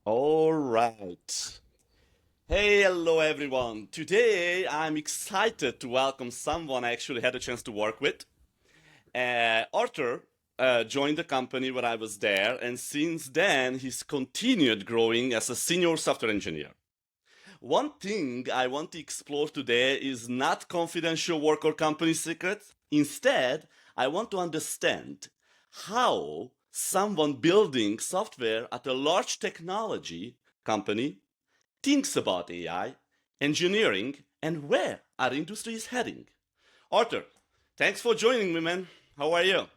All right. Hey, hello everyone. Today I'm excited to welcome someone I actually had a chance to work with. Arthur joined the company when I was there, and since then he's continued growing as a senior software engineer. One thing I want to explore today is not confidential work or company secrets. Instead, I want to understand how someone building software at a large technology company thinks about AI, engineering, and where our industry is heading. Arthur, thanks for joining me, man. How are you?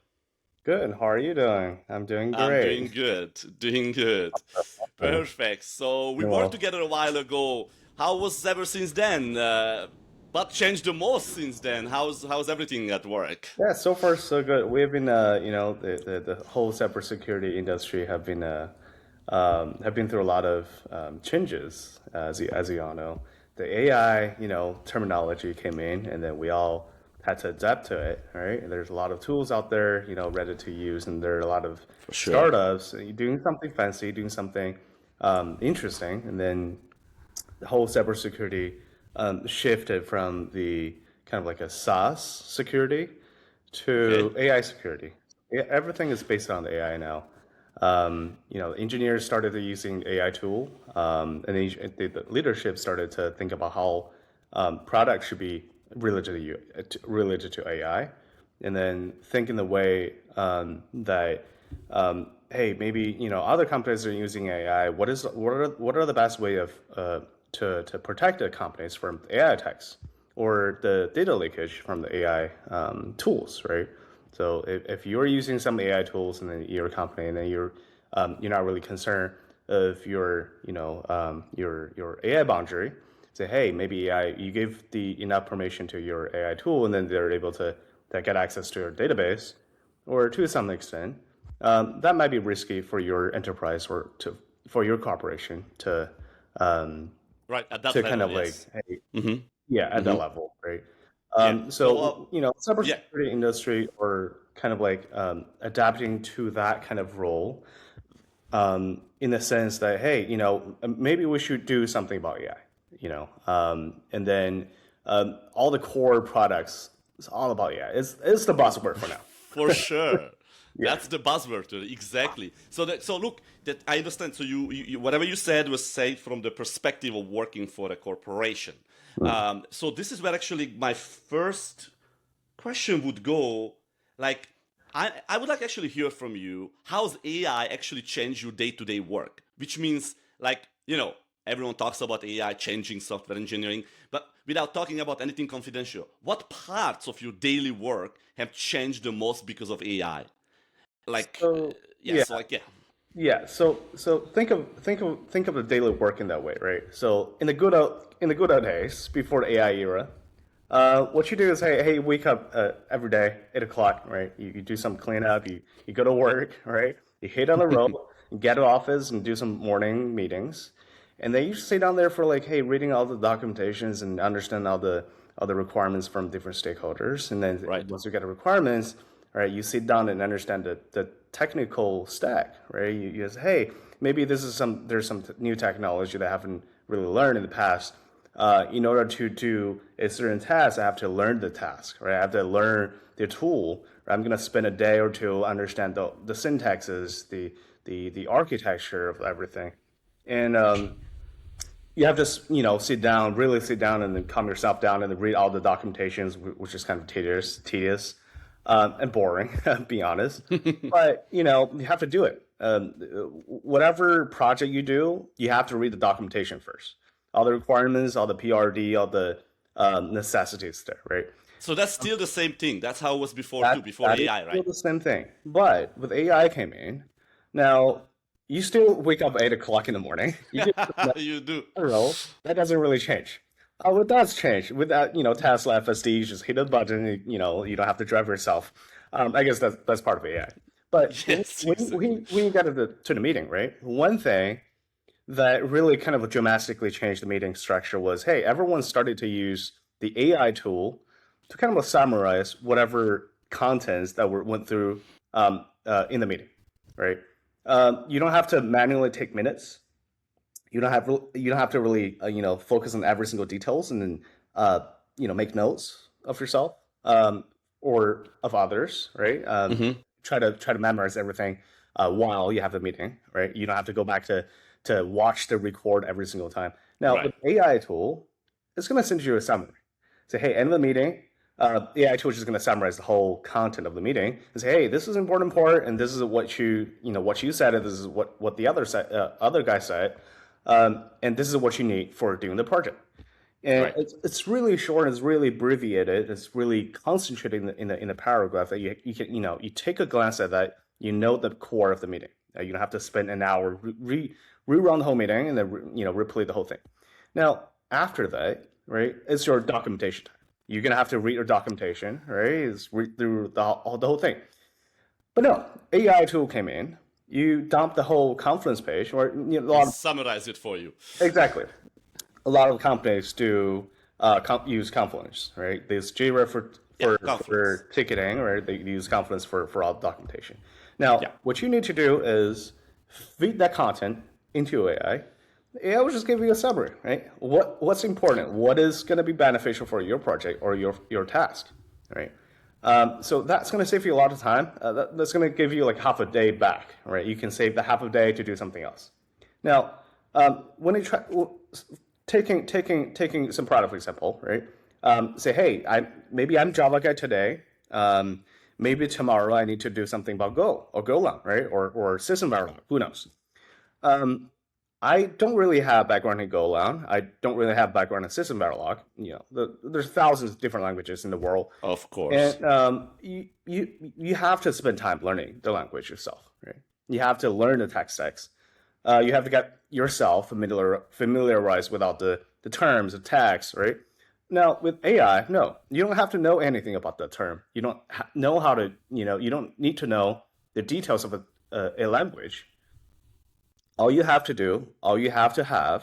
Good. How are you doing? I'm doing I'm doing great. good, doing good. Uh, Perfect. So we worked Well, together a while ago. How was ever since then? What changed the most since then? How's everything at work? yeah, so far so good. We've been, the whole cybersecurity industry have been through a lot of changes, as you all know. The AI, terminology came in, and then we all had to adapt to it, right? And there's a lot of tools out there, ready to use, and there are a lot of For sure. startups doing something fancy, doing something interesting, and then the whole cybersecurity shifted from the kind of like a SaaS security Okay. to AI security. Everything is based on the AI now. Engineers started using AI tool, and the leadership started to think about how products should be related to AI, and then think in the way that hey, maybe other companies are using AI. What are the best way of to protect the companies from AI attacks or the data leakage from the AI tools, right? So if you're using some AI tools and then your company, and then you're not really concerned of your AI boundary, say, hey, maybe AI, you give the enough permission to your AI tool, and then they're able to get access to your database, or to some extent, that might be risky for your enterprise or for your corporation um, Right, at that to kind level, of like, yes. hey, Mm-hmm. yeah, at that Mm-hmm. level, right? Yeah. So Yeah. cybersecurity industry or kind of like adapting to that kind of role, in the sense that, hey, maybe we should do something about AI, and then all the core products is all about AI. It's the buzzword for now. For sure. Yeah. That's the buzzword, exactly. So look, that I understand. So whatever you said was said from the perspective of working for a corporation. So this is where actually my first question would go. Like, I would like actually hear from you. How's AI actually change your day-to-day work? Which means, like, everyone talks about AI changing software engineering, but without talking about anything confidential, what parts of your daily work have changed the most because of AI? Like, So yeah, yeah, so like, yeah. yeah. So think of the daily work in that way, right? So in the good old days before the AI era, what you do is, hey, wake up every day 8 o'clock, right? You do some cleanup, you go to work, right? You hit on the road, you get to office and do some morning meetings, and then you sit down there for like, hey, reading all the documentations and understand all the requirements from different stakeholders, and then Right. once you get the requirements, right, you sit down and understand the technical stack, right? You say, hey, maybe there's some new technology that I haven't really learned in the past. In order to do a certain task, I have to learn the task, right? I have to learn the tool. Right? I'm going to spend a day or two understand the syntaxes, the architecture of everything, and you have to sit down, really sit down, and then calm yourself down and then read all the documentations, which is kind of tedious, and boring, to be honest. But you have to do it. Whatever project you do, you have to read the documentation first, all the requirements, all the PRD, all the necessities there, right? So that's still the same thing. That's how it was before too, That before that is AI, still right? the same thing. But with AI came in, now you still wake up 8 o'clock in the morning. You get You do. role, that doesn't really change. Oh, it does change. With that, Tesla FSD, you just hit a button, you don't have to drive yourself. I guess that's part of AI. But Yes, exactly. when you got to the meeting, right? One thing that really kind of dramatically changed the meeting structure was, hey, everyone started to use the AI tool to kind of summarize whatever contents that went through in the meeting, right? You don't have to manually take minutes. you don't have to really focus on every single details and then make notes of yourself or of others, right? Mm-hmm. Try to memorize everything while you have the meeting, right? You don't have to go back to watch the record every single time. Now with Right. AI tool, it's going to send you a summary. Say, hey, end of the meeting. AI tool is just going to summarize the whole content of the meeting and say, hey, this is an important part, and this is what you said, and this is what the other guy said, and this is what you need for doing the project. And Right. it's really short, it's really abbreviated, it's really concentrated in a paragraph that you can you take a glance at that, the core of the meeting. You don't have to spend an hour rerun the whole meeting and then replay the whole thing. Now after that, right, it's your documentation time. You're gonna have to read your documentation, right? Is read through the whole thing. But no, AI tool came in. You dump the whole Confluence page, or a And lot of summarize it for you. exactly. A lot of companies do use Confluence, right? They use Jira Yeah, for Confluence. ticketing, right? They use Confluence for all documentation. Now, Yeah. what you need to do is feed that content into AI. AI will just give you a summary, right? What's important? What is going to be beneficial for your project or your task, right? So that's going to save you a lot of time. That's going to give you like half a day back, right? You can save the half a day to do something else. Now, when you try taking some product, for example, right? Say, hey, maybe I'm Java guy today. Maybe tomorrow I need to do something about Go or Golang, right? Or system Verilog, who knows? I don't really have background in Golang. I don't really have background in system Verilog. There's thousands of different languages in the world, Of course. and you have to spend time learning the language yourself, right? You have to learn the tech stacks. You have to get yourself familiarized with all the terms, the tags, right? Now with AI, no, you don't have to know anything about the term. You don't know how to, you don't need to know the details of a language. All you have to have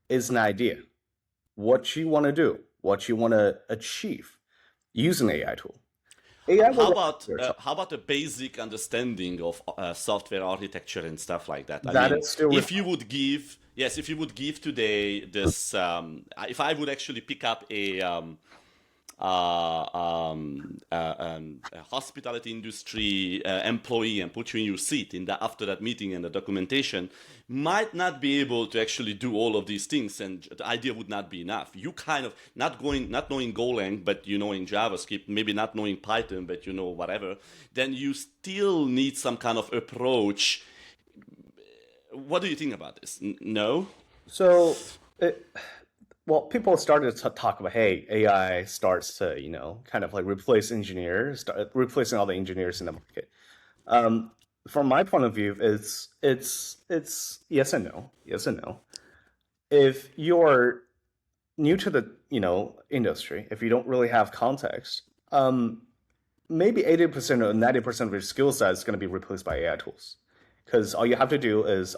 is an idea, what you want to do, what you want to achieve using AI tool. AI will How write about it yourself. how about a basic understanding of software architecture and stuff like that? I That mean, is still if you required. would give, yes, if you would give today this, if I would actually pick up a hospitality industry employee and put you in your seat in the after that meeting and the documentation, might not be able to actually do all of these things, and the idea would not be enough. You kind of not knowing Golang, but you know in JavaScript, maybe not knowing Python, but you know whatever. Then you still need some kind of approach. What do you think about this? No. So, it, well, people started to talk about, hey, AI starts to, kind of like replace engineers, replacing all the engineers in the market. Um, from my point of view, it's yes and no, yes and no. If you're new to the, industry, if you don't really have context, maybe 80% or 90% of your skill set is going to be replaced by AI tools. Because all you have to do is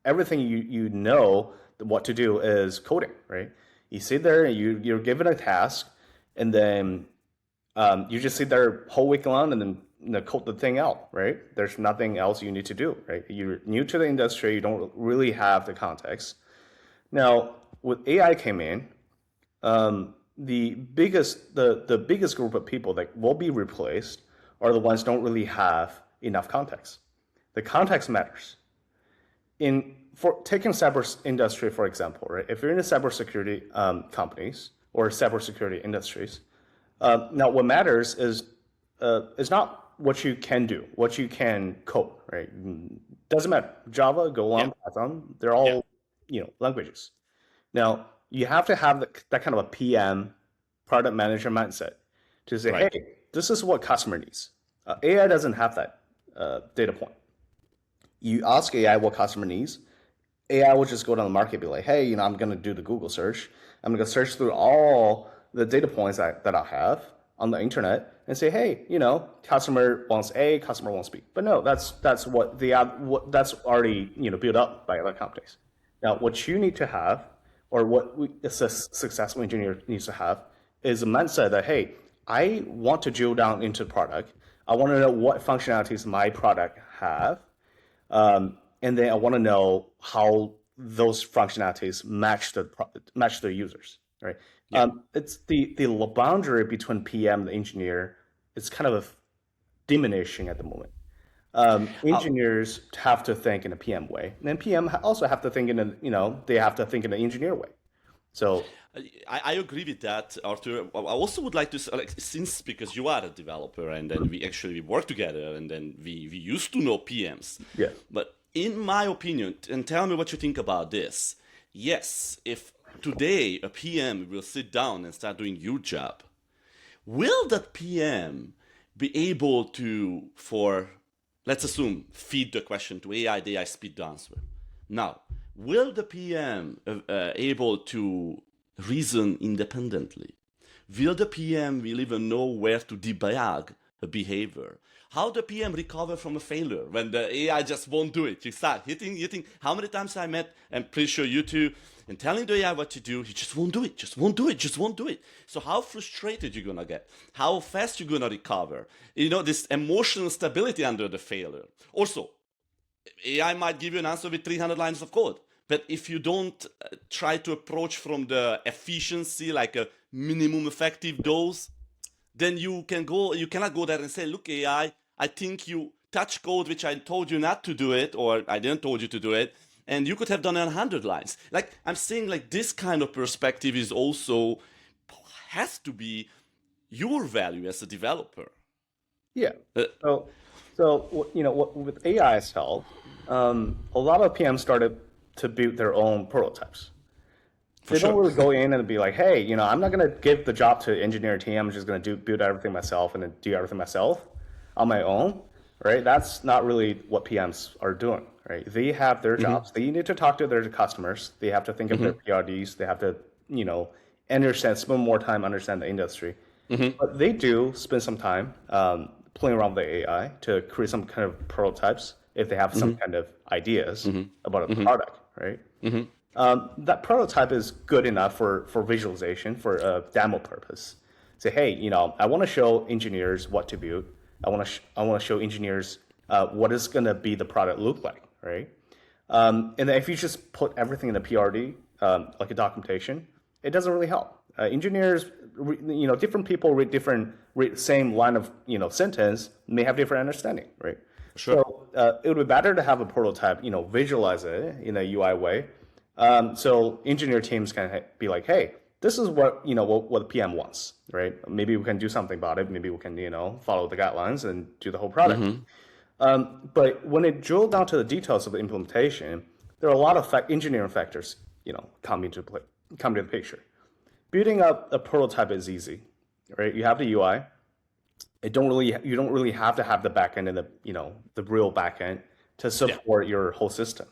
everything you know what to do is coding, right? You sit there and you're given a task, and then you just sit there whole week long and then code the thing out, right? There's nothing else you need to do, right? You're new to the industry, you don't really have the context. Now, with AI came in, the biggest group of people that will be replaced are the ones who don't really have enough context. The context matters. In for taking cyber industry for example, right? If you're in the cybersecurity companies or cybersecurity industries, now what matters is not what you can do, what you can code, right? Doesn't matter. Java, Yeah. Golang, Python, they're Yeah. all languages. Now, you have to have that kind of a PM, product manager mindset to say, hey, Right. this is what customer needs. AI doesn't have that data point. You ask AI what customer needs, AI will just go down the market and be like, hey, I'm going to do the Google search. I'm going to search through all the data points that I have on the internet and say, hey, customer wants A, customer wants B. But no, that's that's already built up by other companies. Now, what you need to have, or a successful engineer needs to have, is a mindset that, hey, I want to drill down into the product. I want to know what functionalities my product have. and then I want to know how those functionalities match their users, right? Yeah. It's the boundary between PM and the engineer is kind of diminishing at the moment. Engineers have to think in a PM way, and then PM also have to think in a, they have to think in an engineer way. So I agree with that, Arthur. I also would like to say, like, since because you are a developer and then we work together and then we used to know PMs. yeah, But in my opinion, and tell me what you think about this. Yes, if today a PM will sit down and start doing your job, will that PM be able to, let's assume, feed the question to AI, the AI spit the answer? Now, will the PM able to reason independently? Will the PM will even know where to debug a behavior? How the PM recover from a failure when the AI just won't do it? You start hitting. How many times I met, I'm pretty sure you too, and telling the AI what to do, he just won't do it, just won't do it. So how frustrated you're gonna get? How fast you're gonna recover? This emotional stability under the failure. Also, AI might give you an answer with 300 lines of code. But if you don't try to approach from the efficiency, like a minimum effective dose, then you cannot go there and say, look, AI, I think you touch code which I told you not to do it, or I didn't told you to do it, and you could have done it 100 lines. Like, I'm saying, like, this kind of perspective is also has to be your value as a developer. yeah. So with AI's help, a lot of PMs started to build their own prototypes. They don't really go in and be like, hey, I'm not going to give the job to engineer team. I'm just going to build everything myself and then do everything myself on my own, right? That's not really what PMs are doing, right? They have their jobs. They need to talk to their customers. They have to think of their PRDs. They have to, spend more time understand the industry. But they do spend some time playing around with the AI to create some kind of prototypes if they have some kind of ideas about a product, right? That prototype is good enough for visualization, for a demo purpose. Say, hey, I want to show engineers what to build. I want to show engineers what is going to be the product look like, right? And then if you just put everything in a PRD, like a documentation, it doesn't really help. Engineers, different people read same line of sentence may have different understanding, right? Sure. So it would be better to have a prototype, visualize it in a UI way. So engineer teams can be like, hey, this is what the PM wants, right? Maybe we can do something about it. Maybe we can follow the guidelines and do the whole product. But when it drilled down to the details of the implementation, there are a lot of engineering factors come into the picture. Building up a prototype is easy, right? You have the UI. You don't really have to have the backend and the real backend to support your whole system.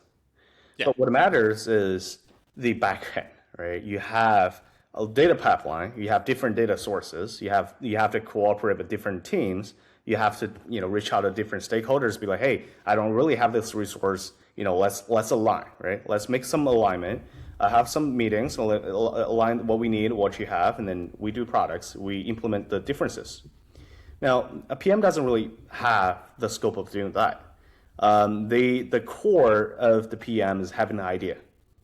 Yeah. But what matters is the backend, right? You have a data pipeline. You have different data sources. You have to cooperate with different teams. You have to reach out to different stakeholders. Be like, hey, I don't really have this resource. Let's align, right? Let's make some alignment. Have some meetings, align what we need, what you have, and then we do products. We implement the differences. Now, a PM doesn't really have the scope of doing that. The core of the PM is having an idea.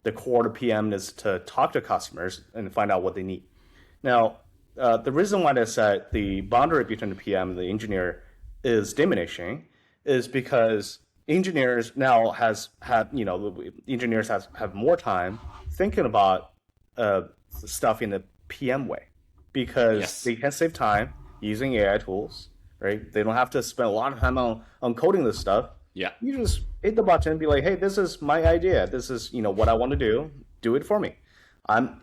The core of the PM is to talk to customers and find out what they need. Now, the reason why I said the boundary between the PM and the engineer is diminishing is because engineers now have more time thinking about stuff in the PM way because they can save time using AI tools, right? They don't have to spend a lot of time on coding this stuff. Yeah. You just hit the button and be like, hey, this is my idea. This is, what I want to do. Do it for me.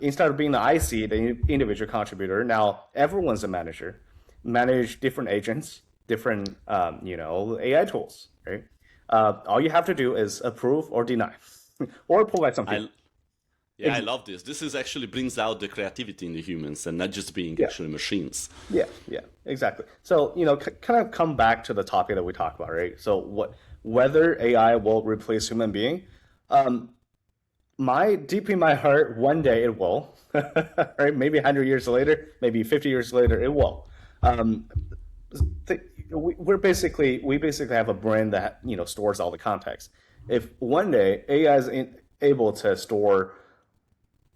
Instead of being the IC, the individual contributor, now everyone's a manager. Manage different agents, different, AI tools, right? All you have to do is approve or deny or provide something. I love this. This is actually brings out the creativity in the humans and not just being actually machines. Yeah, exactly. So, kind of come back to the topic that we talked about, right? So whether AI will replace human being, deep in my heart, one day it will, right? Maybe 100 years later, maybe 50 years later, it will. We basically have a brain that stores all the context. If one day AI is able to store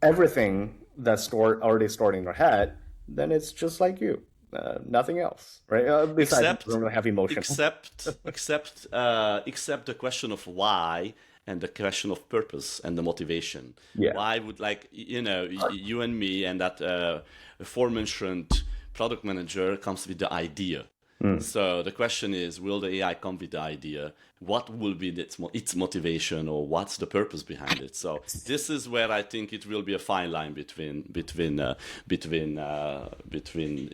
everything that's already stored in your head, then it's just like you, nothing else, right? Besides, you except don't really have emotion. except the question of why and the question of purpose and the motivation. Yeah. Why would, like, you and me and that aforementioned product manager comes with the idea. Mm. So the question is, will the AI come with the idea? What will be its motivation, or what's the purpose behind it? So this is where I think it will be a fine line between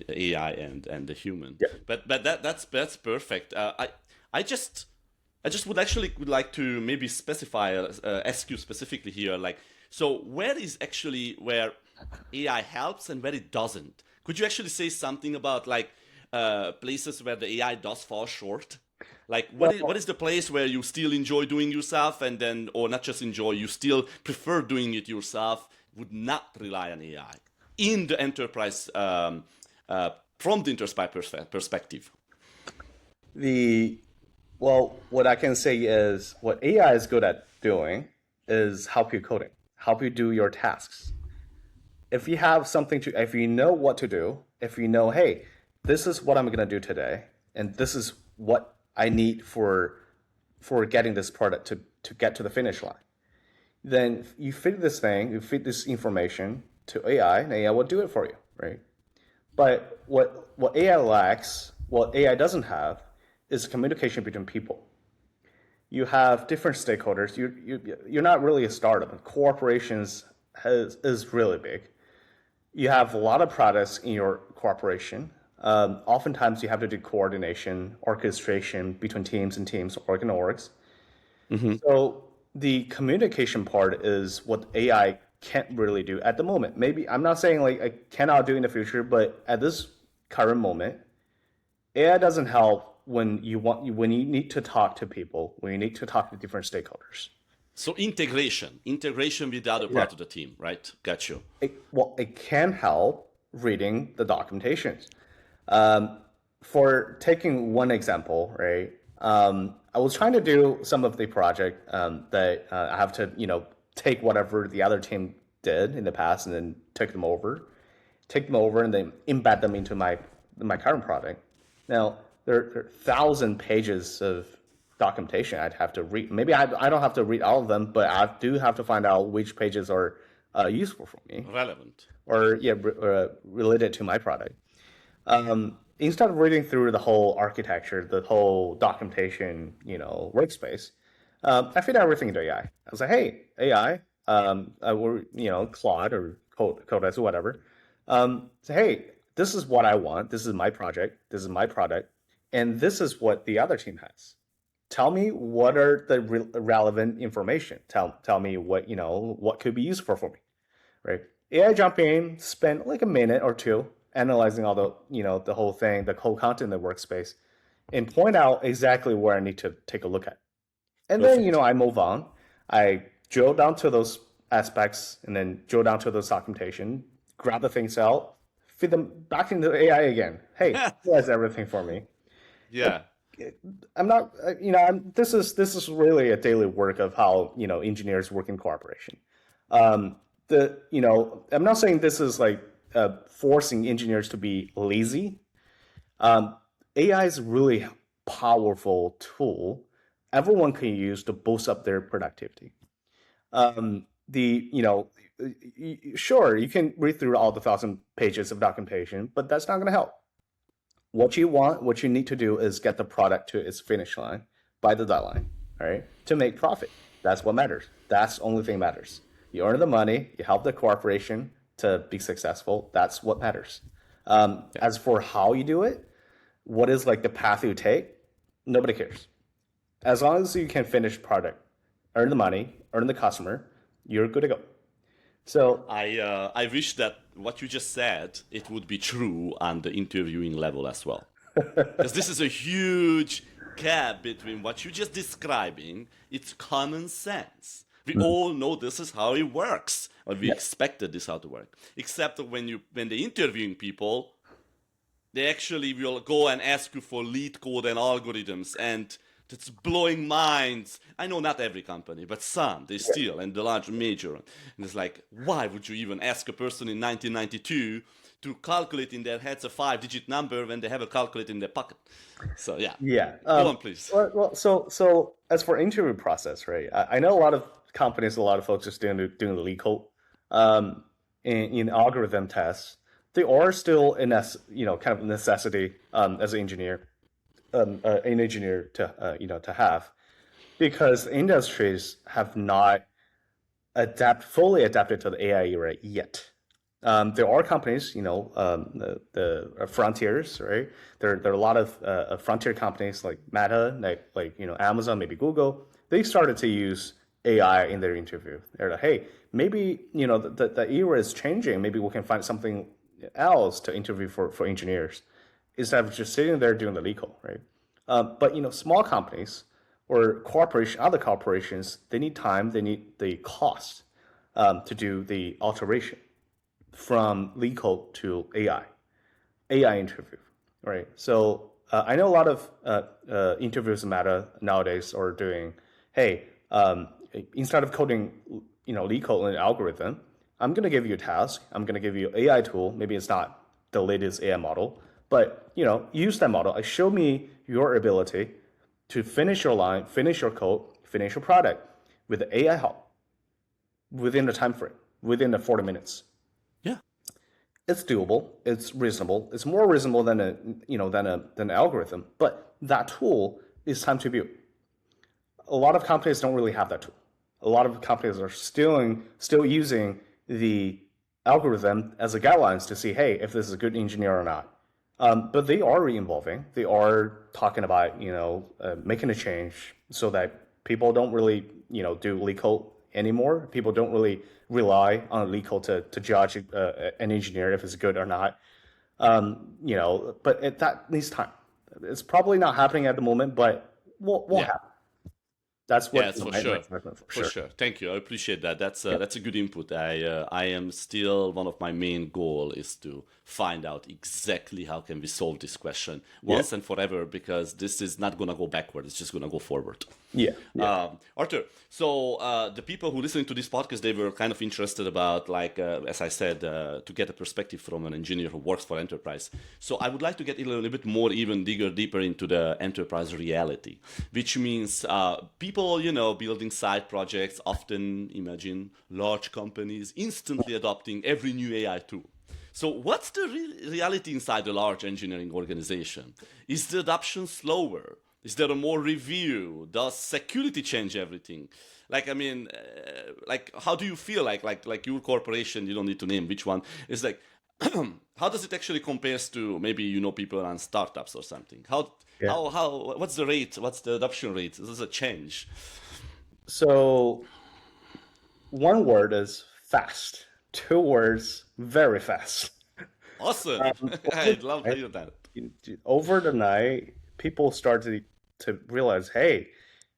AI and the human. Yeah. But that's perfect. I just would like to maybe specify, ask you specifically here, like, so where is actually where AI helps and where it doesn't? Could you actually say something about, like, places where the AI does fall short? Like, what is the place where you still enjoy doing yourself, and then, or not just enjoy, you still prefer doing it yourself, would not rely on AI in the enterprise, from the enterprise perspective? What I can say is what AI is good at doing is help you coding, help you do your tasks. If you have something if you know what to do, if you know, hey, this is what I'm going to do today, and this is what I need for getting this product to get to the finish line, then you feed this information to AI, and AI will do it for you, right? But what AI lacks, what AI doesn't have, is communication between people. You have different stakeholders. You're not really a startup. Corporations is really big. You have a lot of products in your corporation. Oftentimes, you have to do coordination, orchestration between teams and teams, org and orgs. So the communication part is what AI can't really do at the moment. Maybe I'm not saying like I cannot do in the future, but at this current moment, AI doesn't help when you need to talk to people, when you need to talk to different stakeholders. So integration with the other part of the team, right? Got you. It can help reading the documentations. For taking one example, right? I was trying to do some of the project that I have to, take whatever the other team did in the past and then take them over and then embed them into my current project. Now, there are 1,000 pages of documentation I'd have to read. Maybe I don't have to read all of them, but I do have to find out which pages are useful for me. Relevant. Or, related to my product. Instead of reading through the whole architecture, the whole documentation, workspace, I feed everything into AI. I was like, hey, AI, or, Claude or Codex or whatever. Say, hey, this is what I want. This is my project. This is my product. And this is what the other team has. Tell me what are the relevant information. Tell me what could be useful for me, right? AI jump in, spend like a minute or two analyzing all the the whole thing, the whole content in the workspace, and point out exactly where I need to take a look at. And then I move on. I drill down to those aspects, and then drill down to those documentation, grab the things out, feed them back into AI again. Hey, that's everything for me. Yeah. I'm not, this is really a daily work of how, engineers work in cooperation. I'm not saying this is like forcing engineers to be lazy. AI is a really powerful tool everyone can use to boost up their productivity. Sure, you can read through all the 1,000 pages of documentation, but that's not going to help. What you need to do is get the product to its finish line by the deadline, all right? To make profit. That's what matters. That's the only thing that matters. You earn the money, you help the corporation to be successful. That's what matters. As for how you do it, what is like the path you take, nobody cares. As long as you can finish product, earn the money, earn the customer, you're good to go. So I wish that what you just said, it would be true on the interviewing level as well. Because this is a huge gap between what you're just describing. It's common sense. We all know this is how it works, or we expected this how to work. Except when they're interviewing people, they actually will go and ask you for lead code and algorithms, and that's blowing minds. I know not every company, but some, they still, and the large major. And it's like, why would you even ask a person in 1992 to calculate in their heads a 5-digit number when they have a calculator in their pocket? So yeah, Yeah. go on, please. So as for interview process, right? I know a lot of companies, a lot of folks just doing the lead code in algorithm tests. They are still kind of a necessity as an engineer to have, because industries have not fully adapted to the AI era yet. There are companies, the frontiers, right? There are a lot of frontier companies like Meta, like Amazon, maybe Google. They started to use AI in their interview. They're like, hey, maybe the era is changing. Maybe we can find something else to interview for engineers instead of just sitting there doing the legal, right? But small companies or other corporations, they need time, they need the cost to do the alteration from lead code to AI interview, right? So I know a lot of interviews in Meta nowadays are doing, hey, instead of coding, lead code in an algorithm, I'm going to give you a task. I'm going to give you an AI tool. Maybe it's not the latest AI model, but use that model. Show me your ability to finish your line, finish your code, finish your product with the AI help within the time frame, within the 40 minutes. Yeah. It's doable. It's reasonable. It's more reasonable than an algorithm. But that tool is time to build. A lot of companies don't really have that tool. A lot of companies are still using the algorithm as a guidelines to see, hey, if this is a good engineer or not. But they are re-involving. They are talking about making a change so that people don't really do lead code anymore. People don't really rely on lead code to judge an engineer if it's good or not. But that needs time. It's probably not happening at the moment, but will happen. That's what. Yes, for sure. For sure. Thank you. I appreciate that. That's a good input. I am still, one of my main goal is to find out exactly how can we solve this question once and forever, because this is not gonna go backward. It's just gonna go forward. Arthur, so the people who listening to this podcast, they were kind of interested about, like, as I said, to get a perspective from an engineer who works for enterprise. So I would like to get a little bit more, even deeper into the enterprise reality, which means people, building side projects often imagine large companies instantly adopting every new AI tool. So what's the reality inside a large engineering organization? Is the adoption slower? Is there a more review? Does security change everything? Like, I mean, how do you feel like your corporation, you don't need to name which one, is like, how does it actually compares to maybe, people on startups or something? How, what's the rate? What's the adoption rate? Does it change? So one word is fast. 2 words, very fast. Awesome. I'd love to hear that. Over the night, people started to realize, hey,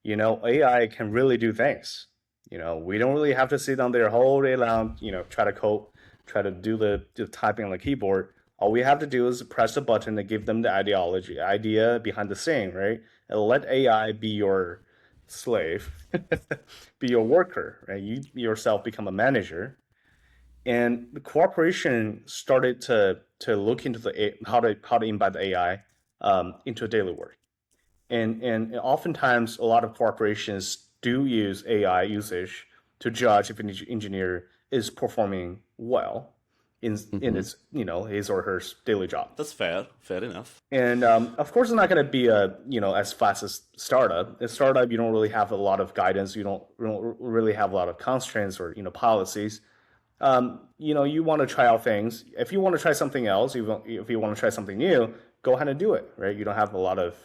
AI can really do things. We don't really have to sit on there whole day long, try to code, try to do the typing on the keyboard. All we have to do is press a button and give them the idea behind the scene, right? And let AI be your slave, be your worker, right? You yourself become a manager. And the corporation started to look into how to embed the AI into daily work. And oftentimes, a lot of corporations do use AI usage to judge if an engineer is performing well in his his or her daily job. That's fair enough. And of course, it's not going to be as fast as startup. In startup, you don't really have a lot of guidance. You don't really have a lot of constraints or policies. You want to try out things. If you want to try something else, if you want to try something new, go ahead and do it, right? You don't have a lot of,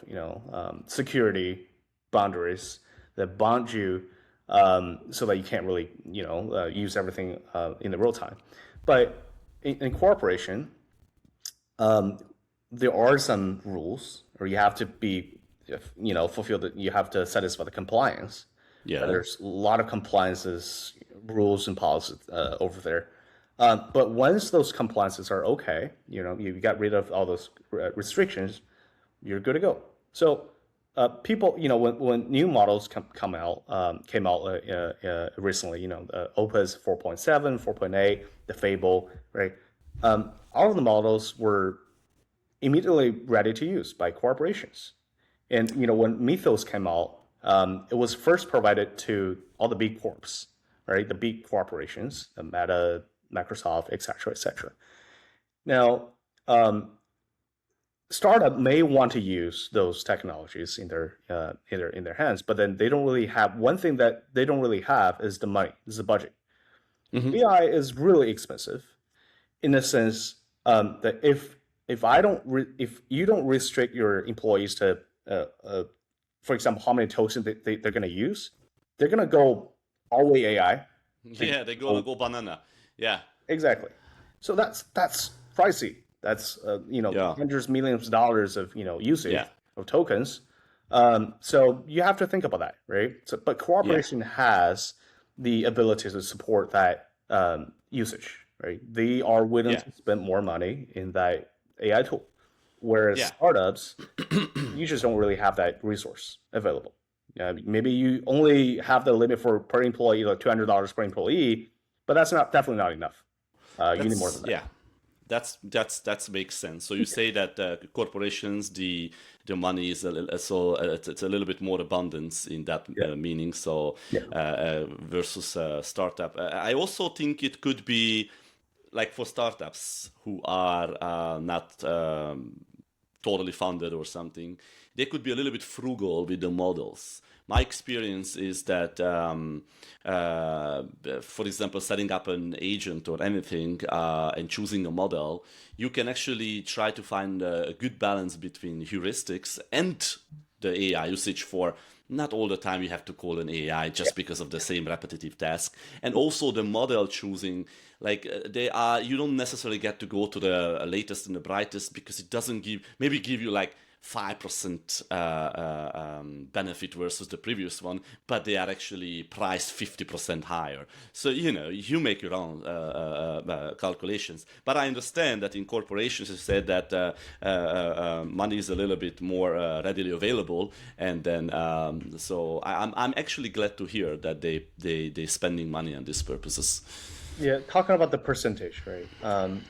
security boundaries that bond you so that you can't really, use everything in the real time. But in corporation, there are some rules, or you have to be, you have to satisfy the compliance. Yeah. There's a lot of compliances, rules and policies over there. But once those compliances are okay, you got rid of all those restrictions, you're good to go. So people, when new models came out recently, Opus 4.7, 4.8, the Fable, right? All of the models were immediately ready to use by corporations. And when Mythos came out, it was first provided to all the big corps, right? The big corporations, the Meta, Microsoft, et cetera, et cetera. Now, startup may want to use those technologies in their hands, but then they don't really have one thing that they don't really have is the money, is the budget. AI is really expensive, in the sense that if you don't restrict your employees to, for example, how many tokens they're going to use, they're going to go all the way AI. Yeah, they go banana. Yeah, exactly. So that's pricey. That's hundreds of millions of dollars of usage of tokens. So you have to think about that, right? So, but cooperation has the ability to support that usage, right? They are willing to spend more money in that AI tool, whereas startups, you just don't really have that resource available. Maybe you only have the limit for per employee, like $200 per employee, but that's definitely not enough. You need more than that. Yeah. That makes sense. So you say that corporations, the money is it's a little bit more abundance in that meaning. So versus startup, I also think it could be like for startups who are not totally funded or something, they could be a little bit frugal with the models. My experience is that, for example, setting up an agent or anything and choosing a model, you can actually try to find a good balance between heuristics and the AI usage for not all the time you have to call an AI just because of the same repetitive task. And also the model choosing, like you don't necessarily get to go to the latest and the brightest because it doesn't give you like 5% benefit versus the previous one, but they are actually priced 50% higher. So, you make your own calculations. But I understand that in corporations, you said that money is a little bit more readily available. And then, so I'm actually glad to hear that they're spending money on these purposes. Yeah, talking about the percentage, right?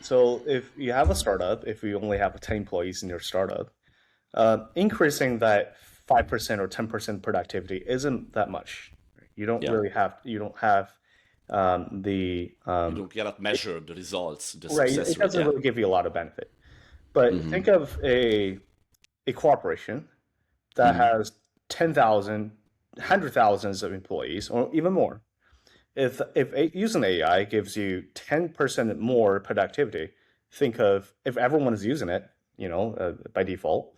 So if you have a startup, if you only have 10 employees in your startup, increasing that 5% or 10% productivity isn't that much. You don't really have, you don't cannot measure the results, the right, success it doesn't really give you a lot of benefit. But think of a corporation that has 10,000, 100,000 of employees, or even more. If using AI gives you 10% more productivity, think of if everyone is using it, by default,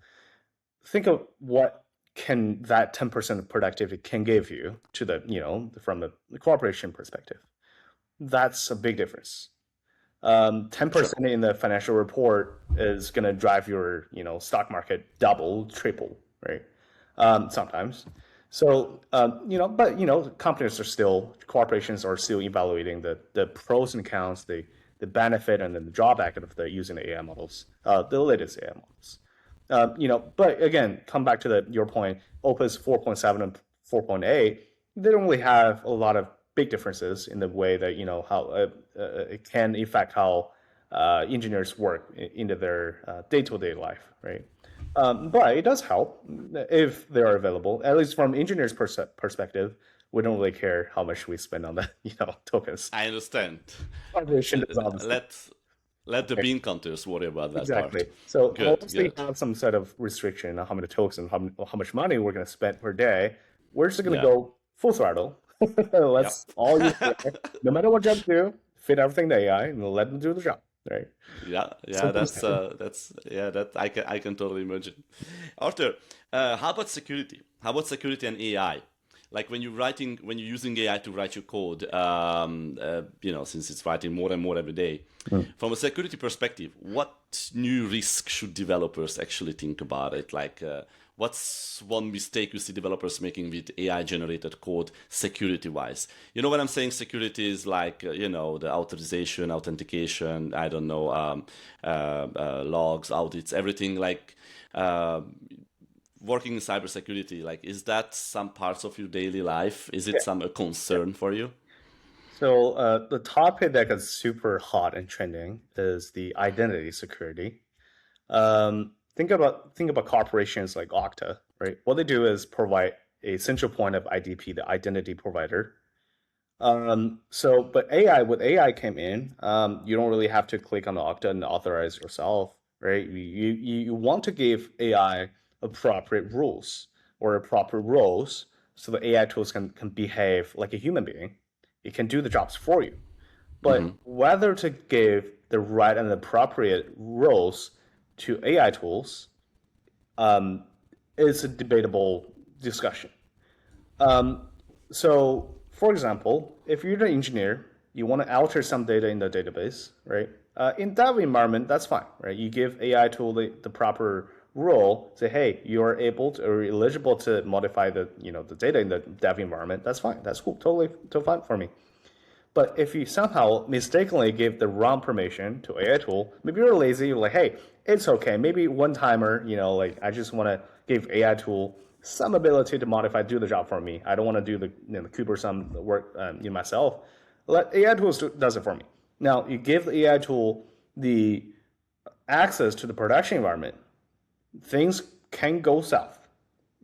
think of what can that 10% of productivity can give you to the, from a corporation perspective. That's a big difference. 10% in the financial report is going to drive your, stock market double, triple, right? Sometimes. So, but, corporations are still evaluating the pros and cons, the benefit and then the drawback of using the AI models, the latest AI models. But again, come back to your point, Opus 4.7 and 4.8, they don't really have a lot of big differences in the way that, how it can affect how engineers work into their day-to-day life, right? But it does help if they are available. At least from engineers' perspective, we don't really care how much we spend on the tokens. I understand. Let the bean counters worry about that exactly. part. So once we have some sort of restriction on how many tokens and how much money we're going to spend per day, we're just going to go full throttle. Let's all use AI. No matter what job do, fit everything to AI and let them do the job. Right. That I can totally imagine. Arthur, how about security? How about security and AI? Like when you're using AI to write your code, since it's writing more and more every day, from a security perspective, what new risk should developers actually think about it? Like, what's one mistake you see developers making with AI-generated code security-wise? You know what I'm saying? Security is like, the authorization, authentication, I don't know, logs, audits, everything like... working in cybersecurity, like, is that some parts of your daily life? Is it a concern for you? So the topic that got super hot and trending is the identity security. Think about corporations like Okta, right? What they do is provide a central point of IDP, the identity provider. But with AI came in, you don't really have to click on the Okta and authorize yourself, right? You want to give AI appropriate rules or proper roles so the AI tools can behave like a human being. It can do the jobs for you. But whether to give the right and appropriate roles to AI tools is a debatable discussion. For example, if you're an engineer, you want to alter some data in the database, right? In that environment, that's fine, right? You give AI tool the proper role, say, hey, you're able to, or eligible to modify the data in the dev environment. That's fine. That's cool. Totally fine for me. But if you somehow mistakenly give the wrong permission to AI tool, maybe you're lazy, you're like, hey, it's okay. Maybe one timer, like I just want to give AI tool some ability to modify, do the job for me. I don't want to do the cumbersome work myself. Let AI tools does it for me. Now you give the AI tool the access to the production environment, things can go south,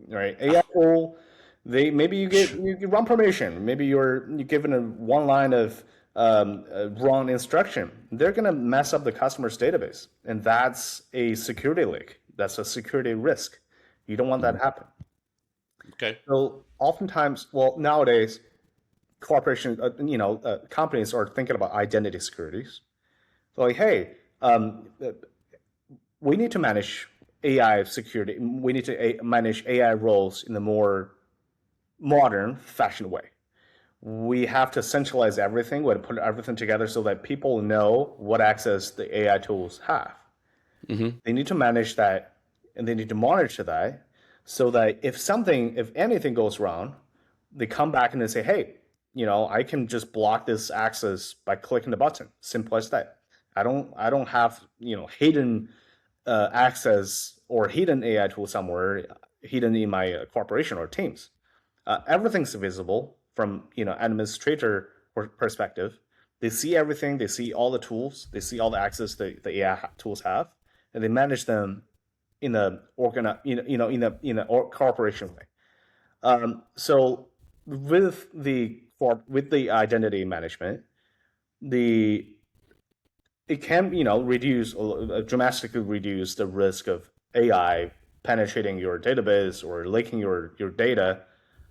right? AI tool, maybe you run permission, maybe you're given one line of wrong instruction. They're gonna mess up the customer's database, and that's a security leak. That's a security risk. You don't want that to happen. Okay. So oftentimes, nowadays, corporations, companies are thinking about identity securities. So like, hey, we need to manage AI security. We need to manage AI roles in a more modern fashion way. We have to centralize everything, we have to put everything together so that people know what access the AI tools have. They need to manage that, and they need to monitor that, so that if anything goes wrong, they come back and they say, hey, I can just block this access by clicking the button. Simple as that. I don't have hidden access or hidden AI tool somewhere hidden in my corporation or teams. Everything's visible from administrator perspective. They see everything. They see all the tools. They see all the access the AI tools have, and they manage them in a corporation way. So with the identity management, it can dramatically reduce the risk of AI penetrating your database or leaking your data.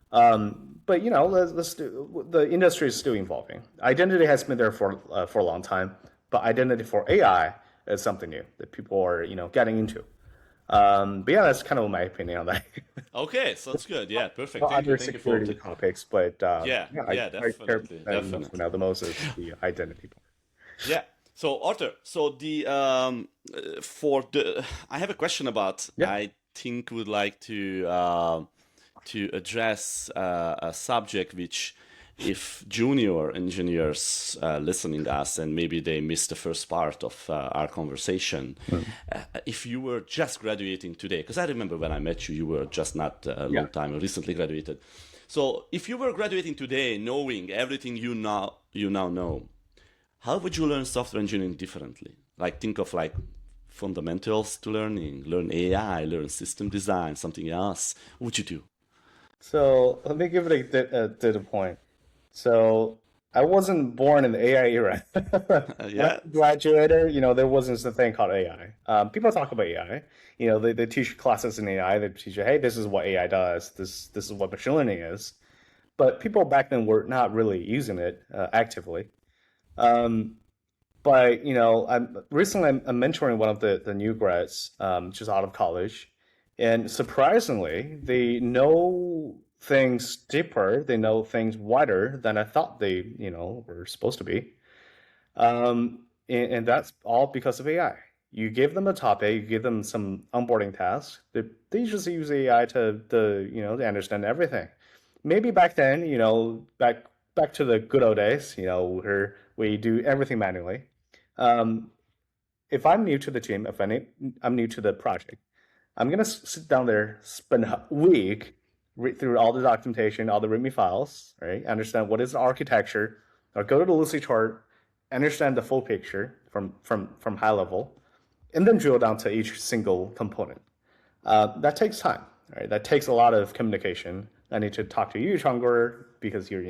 But the industry is still evolving. Identity has been there for a long time, but identity for AI is something new that people are getting into. But yeah, that's kind of my opinion on that. Okay, so that's good. Yeah, perfect. Thank Other you. Thank you for security topics, but yeah, I care definitely. the most is the identity part. Yeah. So Arthur, so the I have a question about. Yeah. I think would like to address a subject which, if junior engineers listening us and maybe they missed the first part of our conversation, if you were just graduating today, because I remember when I met you, you were just not a long time, recently graduated. So if you were graduating today, knowing everything you now know, how would you learn software engineering differently? Like think of like fundamentals to learn AI, learn system design, something else. What would you do? So let me give it a data point. So I wasn't born in the AI era. When I Yeah. graduated, there wasn't a thing called AI. People talk about AI. They teach classes in AI. They teach you, hey, this is what AI does. This is what machine learning is. But people back then were not really using it actively. Um, but I'm mentoring one of the new grads, just out of college, and surprisingly, they know things deeper, they know things wider than I thought they were supposed to be. And that's all because of AI. You give them a topic, you give them some onboarding tasks. They just use AI to understand everything. Maybe back then, back to the good old days, where we do everything manually. Um, if I'm new to the team, I'm new to the project, I'm gonna sit down there, spend a week, read through all the documentation, all the README files, right? Understand what is the architecture, or go to the Lucy chart, understand the full picture from high level, and then drill down to each single component. That takes time, right? That takes a lot of communication. I need to talk to you, Csongor, because you're,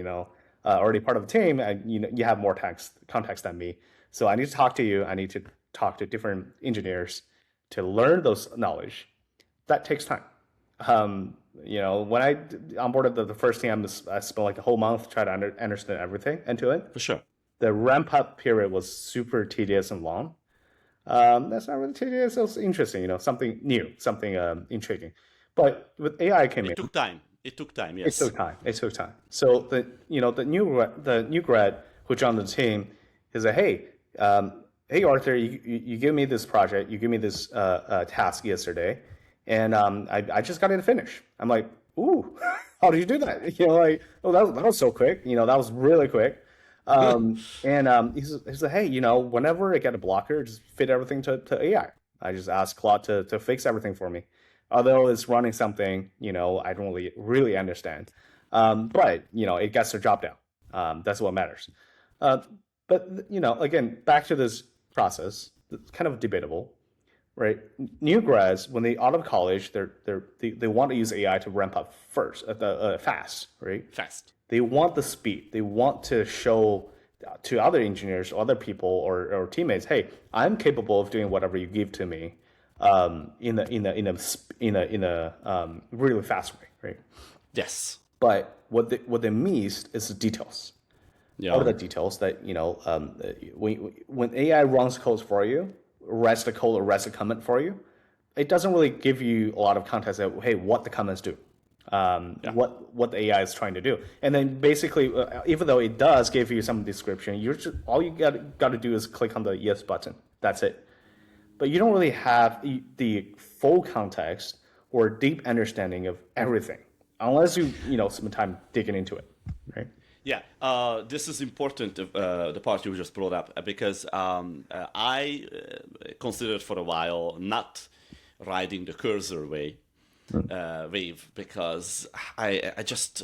already part of the team, and you have more context than me. So I need to talk to you. I need to talk to different engineers to learn those knowledge. That takes time. When I onboarded the first team, I spent like a whole month trying to understand everything end to end. For sure. The ramp up period was super tedious and long. That's not really tedious. It was interesting, something new, something intriguing. But with AI came in. It took time. Yes. It took time. So the new grad who joined the team, he said, hey Arthur, you give me this project, you give me this task yesterday, and I just got it to finish. I'm like, ooh, how did you do that? That was so quick. That was really quick. And he said, hey, whenever I get a blocker, just fit everything to AI. I just ask Claude to fix everything for me. Although it's running something, I don't really understand. But, it gets the job down. That's what matters. But, again, back to this process, it's kind of debatable, right? New grads, when they out of college, they want to use AI to ramp up fast, right? Fast. They want the speed. They want to show to other engineers, other people, or teammates, hey, I'm capable of doing whatever you give to me, in a really fast way, right? Yes. But what they missed is the details. Yeah. All the details that when AI runs codes for you, writes the code or writes a comment for you, it doesn't really give you a lot of context of hey what the comments do. What the AI is trying to do, and then basically, even though it does give you some description, all you got to do is click on the yes button. That's it. But you don't really have the full context or deep understanding of everything unless you spend time digging into it, right? Yeah, this is important, the part you just brought up, because I considered for a while not riding the cursor wave, because I just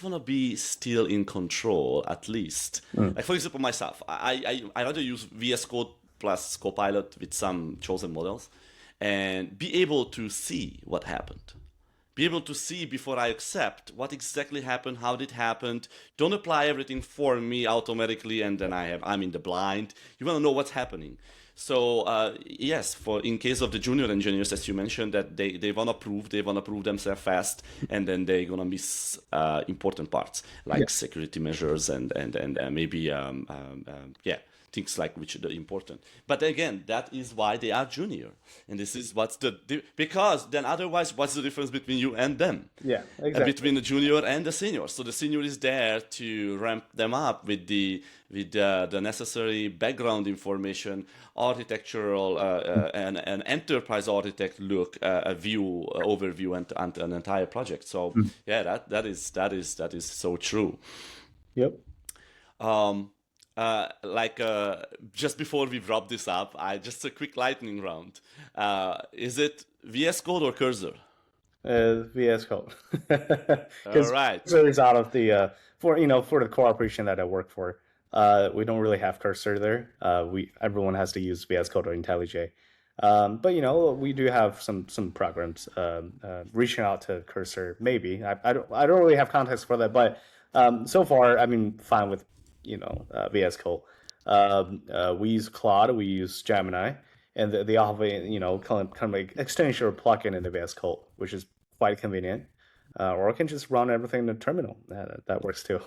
want to be still in control, at least. Like, for example, myself, I rather use VS Code plus Copilot with some chosen models and be able to see what happened. Be able to see before I accept what exactly happened, how did it happen. Don't apply everything for me automatically, and then I'm in the blind. You want to know what's happening. So yes, in case of the junior engineers, as you mentioned, that they want to prove themselves fast, and then they're gonna miss important parts like security measures and maybe things like which are important. But again, that is why they are junior, and this is because then otherwise, what's the difference between you and them? Yeah, exactly. Between the junior and the senior. So the senior is there to ramp them up with the necessary background information, architectural and an enterprise architect look, a view, overview, and an entire project. So yeah, that is so true. Yep. Just before we wrap this up, just a quick lightning round. Is it VS Code or Cursor? VS Code. All right. Cursor is out of the for the corporation that I work for. We don't really have Cursor there. Everyone has to use VS Code or IntelliJ. But we do have some programs reaching out to Cursor. Maybe I don't really have context for that, but so far I've been fine with VS Code. We use Claude, we use Gemini, and they all have a kind of like extension or plugin in the VS Code, which is quite convenient. Or I can just run everything in the terminal. That works too.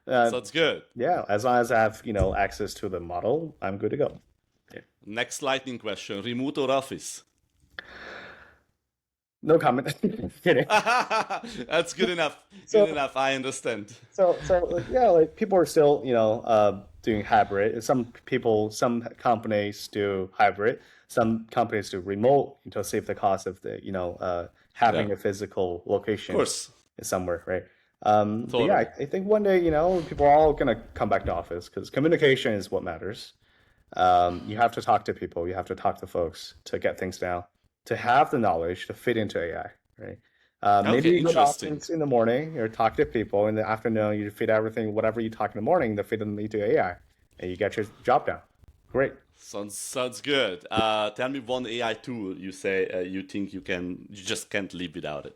So that's good. Yeah, as long as I have access to the model, I'm good to go. Yeah. Next lightning question: remote or office? No comment. Kidding. That's good enough. Good enough. I understand. So yeah, like people are still doing hybrid. Some companies do hybrid. Some companies do remote to save the cost of the having a physical location. Of course. Somewhere, right? Totally. But yeah, I think one day people are all gonna come back to office because communication is what matters. You have to talk to people. You have to talk to folks to get things down. to have the knowledge to fit into AI, right? Maybe Okay, you go to interesting. office in the morning, you're talking to people. In the afternoon, you fit everything, whatever you talk in the morning, to fit them into AI, and you get your job done. Great. Sounds good. Tell me one AI tool you say you think you just can't live without it.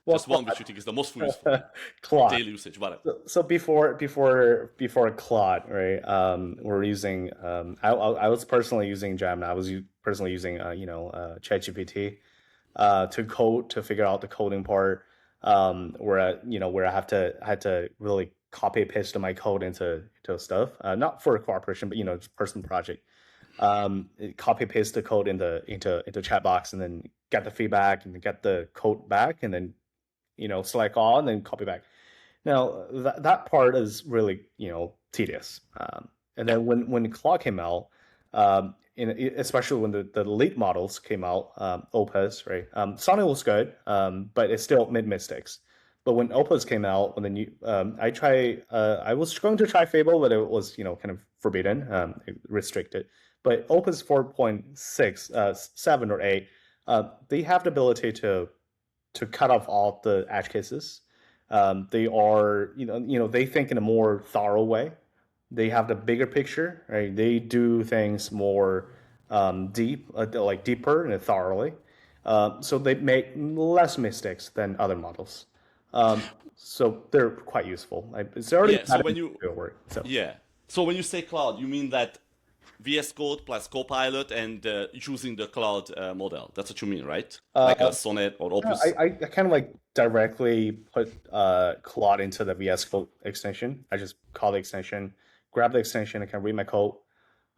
Well, Just one which you think is the most useful. Claude. Daily usage, whatever. So before Claude, right? We're using. I was personally using Gemini. I was personally using ChatGPT to figure out the coding part. Where I had to really copy paste my code into stuff. Not for a corporation, but just personal project. Copy paste the code into chat box and then get the feedback and then get the code back and then select all and then copy back. Now that part is really tedious. And then when Claude came out, especially when the late models came out, Opus, right? Sonnet was good, but it still made mistakes. But when Opus came out, when the new, I was going to try Fable, but it was kind of forbidden, restricted. But Opus 4.6, 7 or 8, they have the ability to cut off all the edge cases. They are, they think in a more thorough way. They have the bigger picture, right? They do things more deeper and thoroughly. So they make less mistakes than other models. So they're quite useful. It's already Yeah. So when you work. So yeah. So when you say cloud, you mean that VS Code plus Copilot and using the cloud model. That's what you mean, right? Like a Sonnet or Opus. I kind of directly put Claude into the VS Code extension. I just call the extension, grab the extension, I can read my code,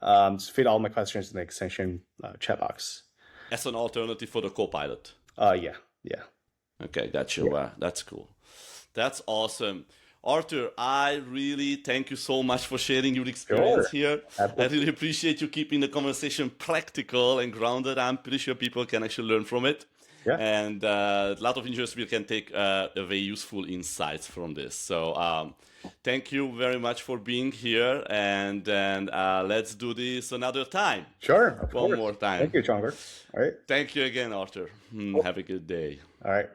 just feed all my questions in the extension chat box. As an alternative for the Copilot. Yeah. Okay, got you. That's cool. That's awesome. Arthur, I really thank you so much for sharing your experience here. Absolutely. I really appreciate you keeping the conversation practical and grounded. I'm pretty sure people can actually learn from it. Yeah. And a lot of engineers will can take very useful insights from this. So thank you very much for being here. And then let's do this another time. Sure. Of One course. more time. Thank you, Csongor. All right. Thank you again, Arthur. Have a good day. All right.